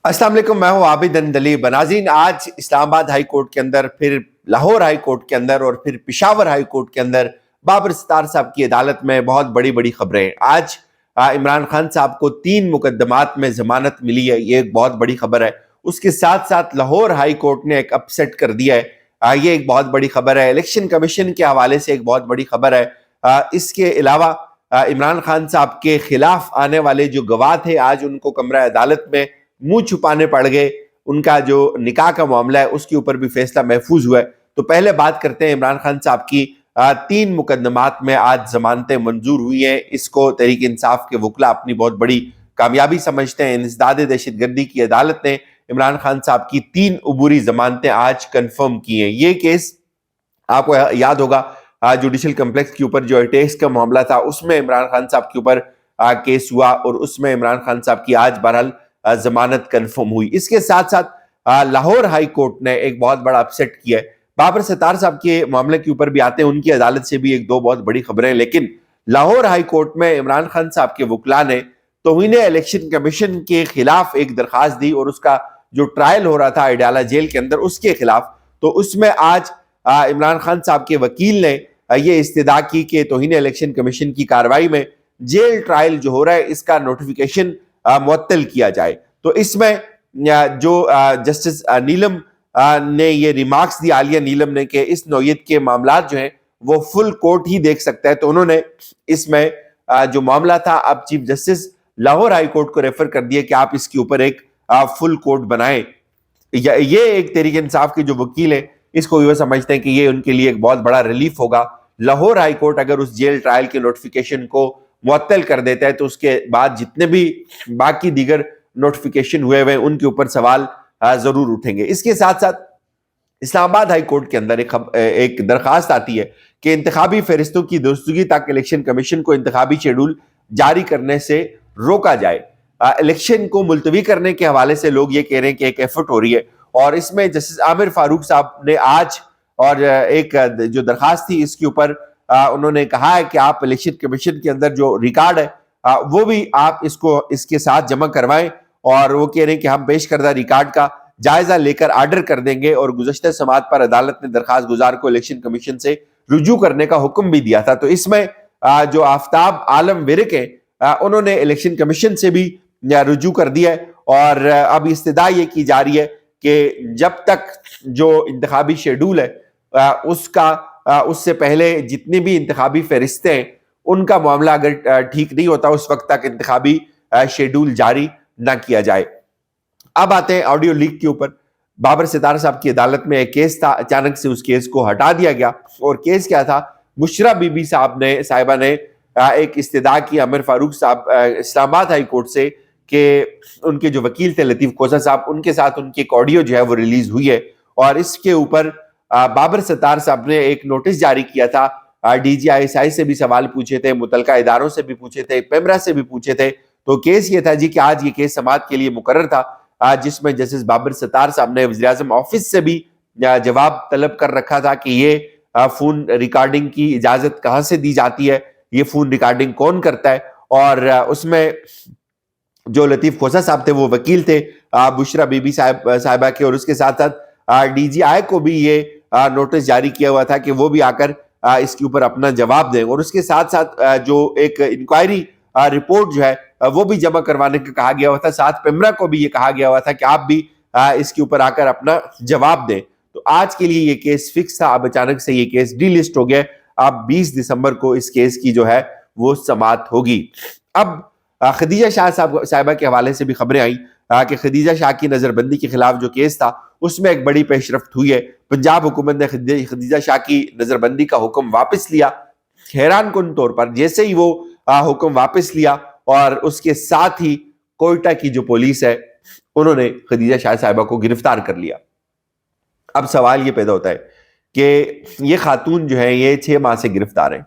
अस्सलाम वालेकुम, मैं हूं आबिद अंदली। नाज़रीन, आज इस्लामाबाद हाई कोर्ट के अंदर, फिर लाहौर हाई कोर्ट के अंदर और फिर पेशावर हाई कोर्ट के अंदर बाबर सत्तार साहब की अदालत में बहुत बड़ी बड़ी खबरें हैं। आज इमरान खान साहब को 3 मुकदमात में जमानत मिली है, ये एक बहुत बड़ी खबर है। उसके साथ साथ लाहौर हाई कोर्ट ने एक अपसेट कर दिया है, ये एक बहुत बड़ी खबर है। इलेक्शन कमीशन के हवाले से एक बहुत बड़ी खबर है। इसके अलावा इमरान खान साहब के खिलाफ आने वाले जो गवाह थे, आज उनको कमरा अदालत में मुंह छुपाने पड़ गए। उनका जो निकाह का मामला है उसके ऊपर भी फैसला महफूज हुआ है। तो पहले बात करते हैं इमरान खान साहब की 3 मुकदमात में आज जमानतें मंजूर हुई हैं। इसको तहरीक इंसाफ के वकला अपनी बहुत बड़ी कामयाबी समझते हैं। इंसदाद दहशतगर्दी की अदालत ने इमरान खान साहब की 3 अबूरी जमानतें आज कंफर्म की हैं। ये केस आपको याद होगा, जुडिशल कम्प्लेक्स के ऊपर जो टैक्स का मामला था उसमें इमरान खान साहब के ऊपर केस हुआ और उसमें इमरान खान साहब की आज बहरहाल जमानत कंफर्म हुई। इसके साथ साथ लाहौर हाई कोर्ट ने एक बहुत बड़ा अपसेट किया है। बाबर सत्तार साहब के मामले के ऊपर भी आते हैं, उनकी अदालत से भी एक दो बहुत बड़ी खबरें। लेकिन लाहौर हाई कोर्ट में इमरान खान साहब के वकला ने तौहीन इलेक्शन कमीशन के खिलाफ एक दरखास्त दी और उसका जो ट्रायल हो रहा था अडयाला जेल के अंदर उसके खिलाफ, तो उसमें आज इमरान खान साहब के वकील ने ये इस्तदा की कि तौहीन इलेक्शन कमीशन की कार्रवाई में जेल ट्रायल जो हो रहा है इसका नोटिफिकेशन मुअत्तल किया जाए। तो इसमें जो जस्टिस नीलम ने ये रिमार्क्स दी, आलिया नीलम ने, कि इस नौयत के मामलात जो हैं वो फुल कोर्ट ही देख सकता है। तो उन्होंने इसमें जो मामला था अब chief justice Lahore high court को रेफर कर दिया कि आप इसके ऊपर एक फुल कोर्ट बनाएं। ये एक तहरीक इंसाफ के जो वकील हैं इसको ये समझते हैं कि ये उनके लिए एक बहुत बड़ा रिलीफ होगा। लाहौर हाई कोर्ट अगर उस जेल ट्रायल के नोटिफिकेशन को मुअत्तल कर देता है तो उसके बाद जितने भी बाकी दीगर नोटिफिकेशन हुए हुए उनके ऊपर सवाल जरूर उठेंगे। इसके साथ साथ इस्लामाबाद हाई कोर्ट के अंदर एक दरखास्त आती है कि इंतखाबी फहरिस्तों की दुरुस्तगी तक इलेक्शन कमीशन को इंतखाबी शेड्यूल जारी करने से रोका जाए। इलेक्शन को मुलतवी करने के हवाले से लोग ये कह रहे हैं कि एक एफर्ट हो रही है और इसमें जस्टिस आमिर फारूक साहब ने आज और एक जो दरखास्त थी इसके ऊपर उन्होंने कहा है कि आप इलेक्शन कमीशन के अंदर जो रिकॉर्ड है वो भी आप इसके साथ जमा करवाएं। और वो कह रहे हैं कि हम पेश करदा रिकॉर्ड का जायजा लेकर आर्डर कर देंगे और गुज़श्ता समात पर अदालत ने दरखास्त गुजार को इलेक्शन कमीशन से रुजू करने का हुक्म भी दिया था। तो इसमें जो आफ्ताब आलम विरक है उन्होंने इलेक्शन कमीशन से भी रुजू कर दिया है और अब इस्तदा ये की जा रही है कि जब तक जो इंतखाबी शेड्यूल है उससे पहले जितनी भी इंतखाबी फहरिस्तें हैं उनका मामला अगर ठीक नहीं होता उस वक्त तक इंतखाबी शेड्यूल जारी ना किया जाए। अब आते हैं ऑडियो लीक के ऊपर। बाबर सत्तार साहब की अदालत में एक केस था, अचानक से उस केस को हटा दिया गया। और केस क्या था? बुशरा बीबी साहिबा ने एक इस्तदा की आमिर फारूक साहब इस्लामाबाद हाई कोर्ट से कि उनके जो वकील थे लतीफ खोसा साहब, उनके साथ उनकी एक ऑडियो जो है वो रिलीज हुई है और इसके ऊपर बाबर सत्तार साहब ने एक नोटिस जारी किया था। DGISI से भी सवाल पूछे थे, मुतलका इदारों से भी पूछे थे, पेमरा से भी पूछे थे। तो केस ये था जी कि आज ये केस समाअत के लिए मुकर्रर था जिसमें जस्टिस बाबर सत्तार साहब ने वज़ीर-ए-आज़म ऑफिस से भी जवाब तलब कर रखा था कि ये फोन रिकॉर्डिंग की इजाजत कहाँ से दी जाती है, ये फोन रिकॉर्डिंग कौन करता है। और उसमें जो लतीफ खोसा साहब थे वो वकील थे बुशरा बीबी साहिबा के, और उसके साथ साथ DGI को भी ये नोटिस जारी किया हुआ था कि वो भी आकर इसके ऊपर अपना जवाब दें। और उसके साथ साथ जो एक इंक्वायरी रिपोर्ट जो है वो भी जमा करवाने का कहा गया हुआ था। साथ पेमरा को भी ये कहा गया हुआ था कि आप भी इसके ऊपर आकर अपना जवाब दें। तो आज के लिए ये केस फिक्स था, अब अचानक से ये केस डीलिस्ट हो गया। अब 20 दिसंबर को इस केस की जो है वो समाअत होगी। अब खदीजा शाह साहिबा के हवाले से भी खबरें आई कि खदीजा शाह की नजरबंदी के खिलाफ जो केस था उसमें एक बड़ी पेशरफ्त हुई है। पंजाब हुकूमत ने खदीजा शाह की नजरबंदी का हुक्म वापस लिया। हैरान कुन तौर पर जैसे ही वो हुक्म वापस लिया और उसके साथ ही कोयटा की जो पुलिस है उन्होंने खदीजा शाह साहिबा को गिरफ्तार कर लिया। अब सवाल ये पैदा होता है कि ये खातून जो है ये 6 माह से गिरफ्तार है,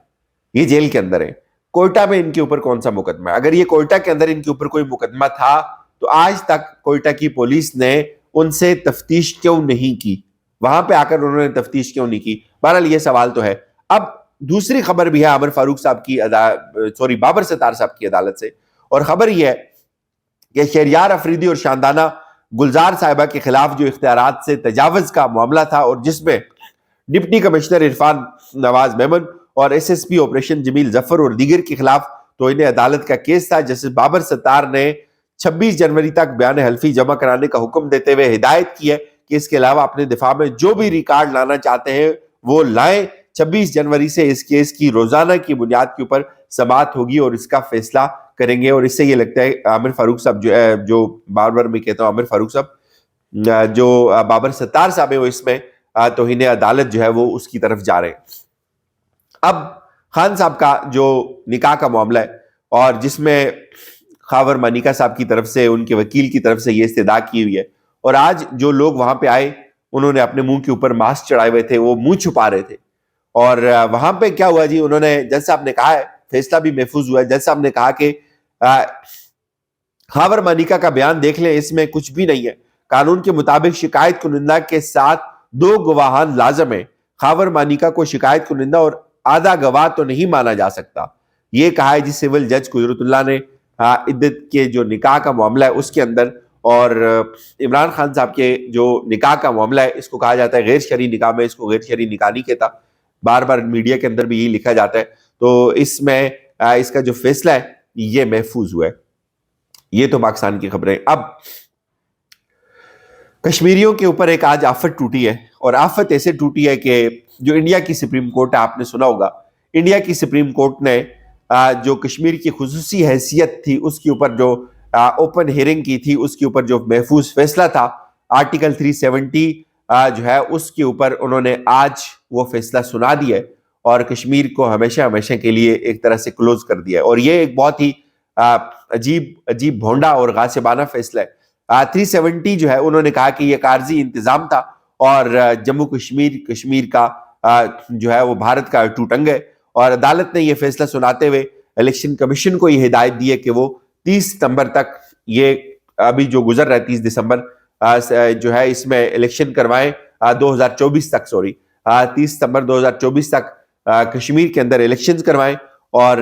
ये जेल के अंदर है। कोयटा में इनके ऊपर कौन सा मुकदमा है? अगर ये कोयटा के अंदर इनके ऊपर कोई मुकदमा था तो आज तक कोयटा की पुलिस ने उनसे तफ्तीश क्यों नहीं की? वहां पे आकर उन्होंने तफ्तीश क्यों नहीं की? बहरहाल ये सवाल तो है। अब दूसरी खबर भी है आमिर फारूक साहब की बाबर सत्तार साहब की अदालत से, और खबर यह है कि शहरियार अफरीदी और शानदाना گلزار صاحبہ کے خلاف جو اختیارات سے تجاوز کا معاملہ تھا، اور جس میں ڈپٹی کمشنر عرفان نواز میمن اور ایس ایس پی آپریشن جمیل ظفر اور دیگر کے خلاف توہین عدالت کا کیس تھا، جسٹس بابر ستار نے 26 جنوری تک بیان حلفی جمع کرانے کا حکم دیتے ہوئے ہدایت کی ہے کہ اس کے علاوہ اپنے دفاع میں جو بھی ریکارڈ لانا چاہتے ہیں وہ لائیں۔ 26 جنوری سے اس کیس کی روزانہ کی بنیاد کے اوپر سماعت ہوگی اور اس کا فیصلہ کریں گے۔ اور اس سے یہ لگتا ہے عامر فاروق صاحب جو بار بار میں کہتا ہوں عامر فاروق صاحب جو بابر ستار صاحب ہیں، وہ اس میں توہین عدالت جو ہے وہ اس کی طرف جا رہے ہیں۔ اب خان صاحب کا جو نکاح کا معاملہ ہے، اور جس میں خاور مانیکا صاحب کی طرف سے، ان کے وکیل کی طرف سے یہ استدعا کی ہوئی ہے، اور آج جو لوگ وہاں پہ آئے انہوں نے اپنے منہ کے اوپر ماسک چڑھائے ہوئے تھے، وہ منہ چھپا رہے تھے۔ اور وہاں پہ کیا ہوا جی، انہوں نے جج صاحب نے کہا ہے، فیصلہ بھی محفوظ ہوا ہے، جج صاحب نے کہا کہ خاور مانیکا کا بیان دیکھ لیں، اس میں کچھ بھی نہیں ہے۔ قانون کے مطابق شکایت کنندہ کے ساتھ 2 گواہان لازم ہیں۔ خاور مانیکا کو شکایت کنندہ اور آدھا گواہ تو نہیں مانا جا سکتا۔ یہ کہا ہے جی سول جج قدرت اللہ نے عدت کے جو نکاح کا معاملہ ہے اس کے اندر، اور عمران خان صاحب کے جو نکاح کا معاملہ ہے اس کو کہا جاتا ہے غیر شرعی نکاح، میں اس کو غیر شرعی نکاح نہیں کہتا، بار بار میڈیا کے اندر بھی یہی لکھا جاتا ہے۔ تو اس میں اس کا جو فیصلہ ہے یہ محفوظ ہوا ہے۔ یہ تو پاکستان کی خبریں۔ اب کشمیریوں کے اوپر ایک آج آفت ٹوٹی ہے، اور آفت ایسے ٹوٹی ہے کہ جو انڈیا کی سپریم کورٹ ہے، آپ نے سنا ہوگا، انڈیا کی سپریم کورٹ نے جو کشمیر کی خصوصی حیثیت تھی اس کے اوپر جو اوپن ہیئرنگ کی تھی، اس کے اوپر جو محفوظ فیصلہ تھا آرٹیکل 370 جو ہے اس کے اوپر انہوں نے آج وہ فیصلہ سنا دیا ہے، اور کشمیر کو ہمیشہ ہمیشہ کے لیے ایک طرح سے کلوز کر دیا ہے۔ اور یہ ایک بہت ہی عجیب بھونڈا اور غاصبانہ فیصلہ ہے۔ 370 جو ہے انہوں نے کہا کہ یہ کارضی انتظام تھا، اور جموں کشمیر کا جو ہے وہ بھارت کا ٹوٹ انگ ہے، اور عدالت نے یہ فیصلہ سناتے ہوئے الیکشن کمیشن کو یہ ہدایت دی ہے کہ وہ 30 ستمبر تک، یہ ابھی جو گزر رہا ہے 30 دسمبر جو ہے، اس میں الیکشن کروائیں 2024 تک، 30 ستمبر 2024 تک کشمیر کے اندر الیکشنز کروائیں۔ اور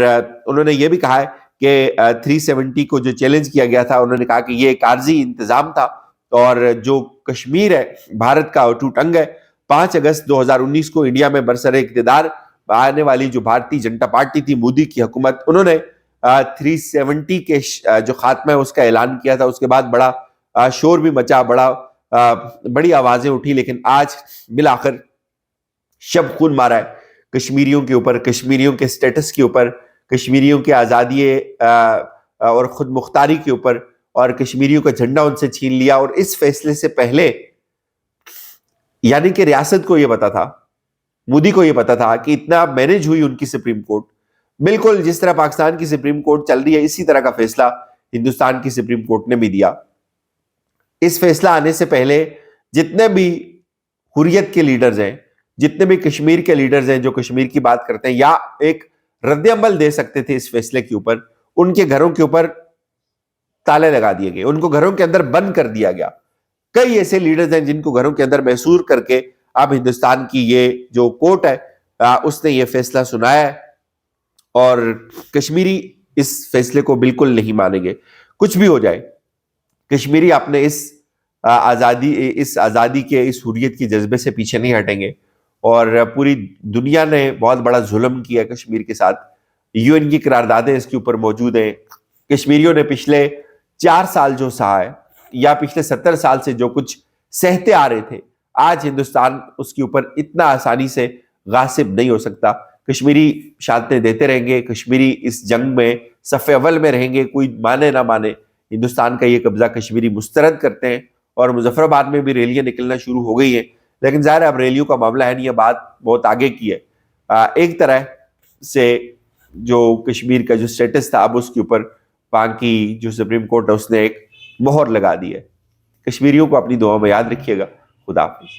انہوں نے یہ بھی کہا ہے کہ 370 کو جو چیلنج کیا گیا تھا، انہوں نے کہا کہ یہ ایک عارضی انتظام تھا، اور جو کشمیر ہے بھارت کا ٹوٹ انگ ہے۔ 5 اگست 2019 کو انڈیا میں برسر اقتدار آنے والی جو بھارتی جنتا پارٹی تھی، مودی کی حکومت، انہوں نے 370 کے جو خاتمہ ہے اس کا اعلان کیا تھا۔ اس کے بعد بڑا شور بھی مچا، بڑی آوازیں اٹھی، لیکن آج بالآخر شب خون مارا ہے کشمیریوں کے اوپر، کشمیریوں کے سٹیٹس کے اوپر، کشمیریوں کے آزادی اور خود مختاری کے اوپر، اور کشمیریوں کا جھنڈا ان سے چھین لیا۔ اور اس فیصلے سے پہلے یعنی کہ ریاست کو یہ پتا تھا، مودی کو یہ پتا تھا کہ اتنا مینج ہوئی ان کی سپریم کورٹ، بالکل جس طرح پاکستان کی سپریم کورٹ چل رہی ہے اسی طرح کا فیصلہ ہندوستان کی سپریم کورٹ نے بھی دیا۔ اس فیصلہ آنے سے پہلے جتنے بھی حریت کے لیڈرز ہیں، جتنے بھی کشمیر کے لیڈرز ہیں جو کشمیر کی بات کرتے ہیں یا ایک رد عمل دے سکتے تھے اس فیصلے کے اوپر، ان کے گھروں کے اوپر تالے لگا دیے گئے، ان کو گھروں کے اندر بند کر دیا گیا۔ کئی ایسے لیڈرز ہیں جن کو گھروں کے اندر محصور کر کے اب ہندوستان کی یہ جو کورٹ ہے اس نے یہ فیصلہ سنایا ہے، اور کشمیری اس فیصلے کو بالکل نہیں مانیں گے۔ کچھ بھی ہو جائے، کشمیری اپنے اس آزادی کے، اس حریت کی جذبے سے پیچھے نہیں ہٹیں گے۔ اور پوری دنیا نے بہت بڑا ظلم کیا کشمیر کے ساتھ، یو این کی قراردادیں اس کے اوپر موجود ہیں۔ کشمیریوں نے پچھلے 4 سال جو سہا ہے، یا پچھلے 70 سال سے جو کچھ سہتے آ رہے تھے، آج ہندوستان اس کے اوپر اتنا آسانی سے غاصب نہیں ہو سکتا۔ کشمیری شہادتیں دیتے رہیں گے، کشمیری اس جنگ میں صف اول میں رہیں گے، کوئی مانے نہ مانے۔ ہندوستان کا یہ قبضہ کشمیری مسترد کرتے ہیں، اور مظفر آباد میں بھی ریلیاں نکلنا شروع ہو گئی ہیں، لیکن ظاہر ہے اب ریلیوں کا معاملہ ہے نہیں، یہ بات بہت آگے کی ہے۔ ایک طرح سے جو کشمیر کا جو سٹیٹس تھا، اب اس کے اوپر وہاں کی جو سپریم کورٹ ہے اس نے ایک مہر لگا دی ہے۔ کشمیریوں کو اپنی دعاؤں میں یاد رکھیے گا۔ خدا حافظ۔